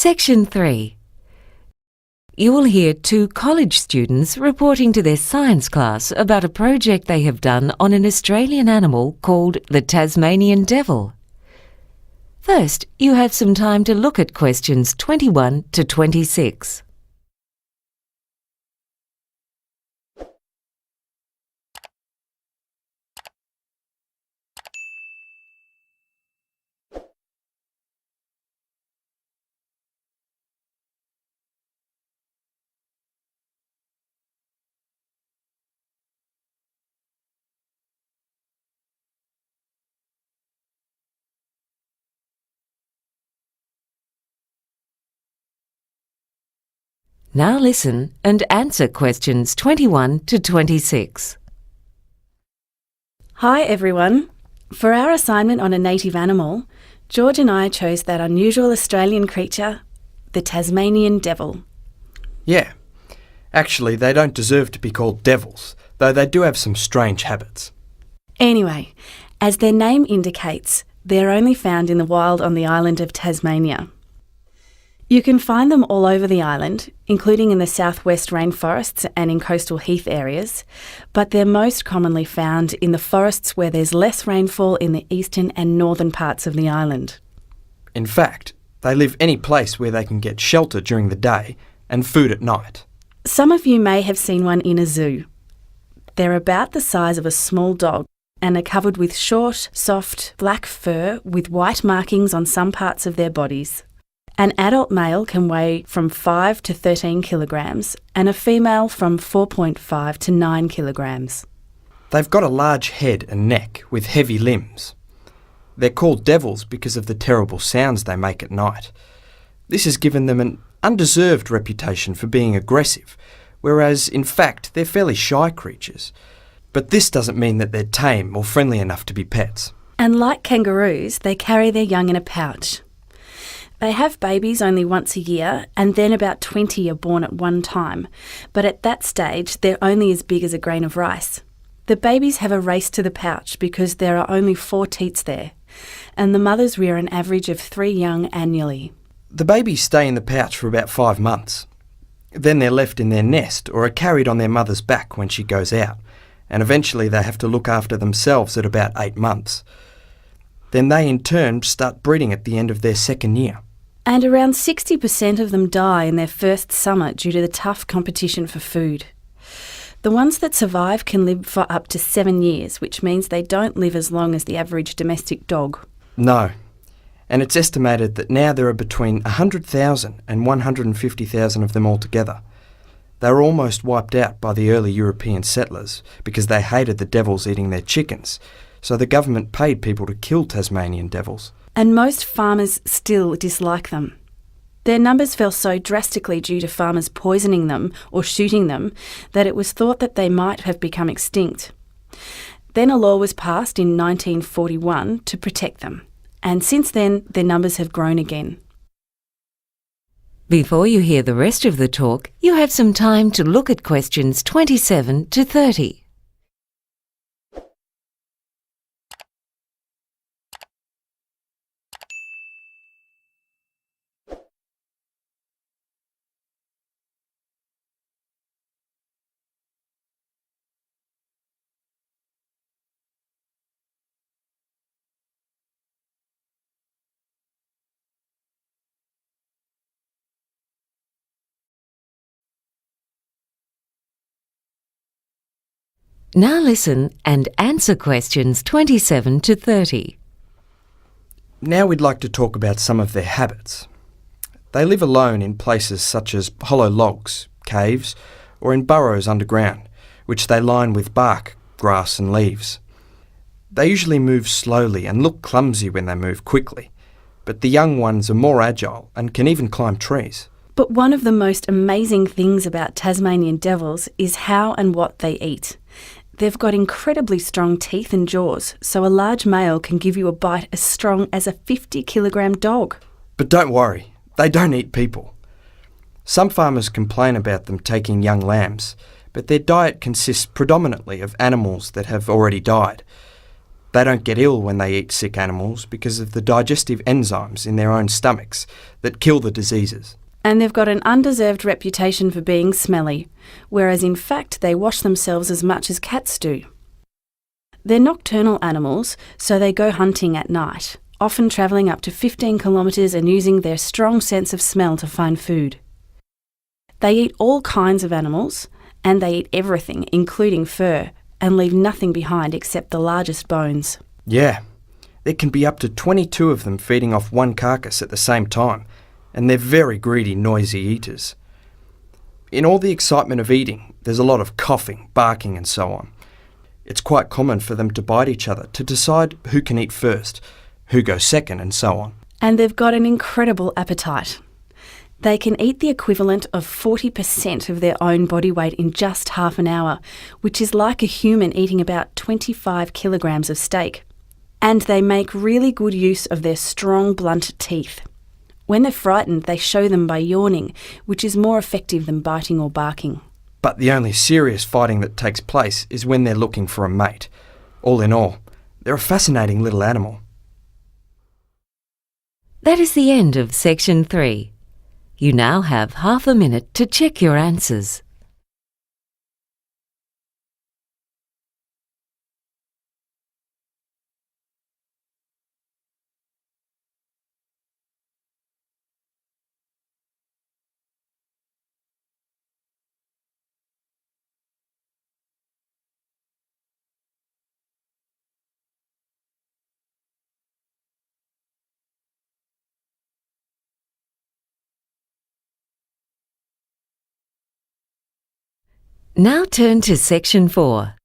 Section 3. You will hear two college students reporting to their science class about a project they have done on an Australian animal called the Tasmanian devil. First, you have some time to look at questions 21 to 26. Now listen and answer questions 21 to 26. Hi everyone. For our assignment on a native animal, George and I chose that unusual Australian creature, the Tasmanian devil. Yeah. Actually, they don't deserve to be called devils, though they do have some strange habits. Anyway, as their name indicates, they're only found in the wild on the island of Tasmania. You can find them all over the island, including in the southwest rainforests and in coastal heath areas, but they're most commonly found in the forests where there's less rainfall in the eastern and northern parts of the island. In fact, they live any place where they can get shelter during the day and food at night. Some of you may have seen one in a zoo. They're about the size of a small dog and are covered with short, soft, black fur with white markings on some parts of their bodies. An adult male can weigh from 5 to 13 kilograms and a female from 4.5 to 9 kilograms. They've got a large head and neck with heavy limbs. They're called devils because of the terrible sounds they make at night. This has given them an undeserved reputation for being aggressive, whereas in fact they're fairly shy creatures. But this doesn't mean that they're tame or friendly enough to be pets. And like kangaroos, they carry their young in a pouch. They have babies only once a year, and then about 20 are born at one time, but at that stage they're only as big as a grain of rice. The babies have a race to the pouch because there are only 4 teats there, and the mothers rear an average of 3 young annually. The babies stay in the pouch for about 5 months. Then they're left in their nest or are carried on their mother's back when she goes out, and eventually they have to look after themselves at about 8 months. Then they in turn start breeding at the end of their second year. And around 60% of them die in their first summer due to the tough competition for food. The ones that survive can live for up to 7 years, which means they don't live as long as the average domestic dog. No. And it's estimated that now there are between 100,000 and 150,000 of them altogether. They were almost wiped out by the early European settlers because they hated the devils eating their chickens, so the government paid people to kill Tasmanian devils. And most farmers still dislike them. Their numbers fell so drastically due to farmers poisoning them or shooting them that it was thought that they might have become extinct. Then a law was passed in 1941 to protect them, and since then their numbers have grown again. Before you hear the rest of the talk, you have some time to look at questions 27 to 30. Now listen and answer questions 27 to 30. Now we'd like to talk about some of their habits. They live alone in places such as hollow logs, caves, or in burrows underground, which they line with bark, grass and leaves. They usually move slowly and look clumsy when they move quickly, but the young ones are more agile and can even climb trees. But one of the most amazing things about Tasmanian devils is how and what they eat. They've got incredibly strong teeth and jaws, so a large male can give you a bite as strong as a 50-kilogram dog. But don't worry, they don't eat people. Some farmers complain about them taking young lambs, but their diet consists predominantly of animals that have already died. They don't get ill when they eat sick animals because of the digestive enzymes in their own stomachs that kill the diseases. And they've got an undeserved reputation for being smelly, whereas in fact they wash themselves as much as cats do. They're nocturnal animals, so they go hunting at night, often travelling up to 15 kilometres and using their strong sense of smell to find food. They eat all kinds of animals, and they eat everything, including fur, and leave nothing behind except the largest bones. Yeah, there can be up to 22 of them feeding off one carcass at the same time, and they're very greedy, noisy eaters. In all the excitement of eating, there's a lot of coughing, barking and so on. It's quite common for them to bite each other to decide who can eat first, who goes second and so on. And they've got an incredible appetite. They can eat the equivalent of 40% of their own body weight in just half an hour, which is like a human eating about 25 kilograms of steak. And they make really good use of their strong, blunt teeth. When they're frightened, they show them by yawning, which is more effective than biting or barking. But the only serious fighting that takes place is when they're looking for a mate. All in all, they're a fascinating little animal. That is the end of section 3. You now have half a minute to check your answers. Now turn to section 4.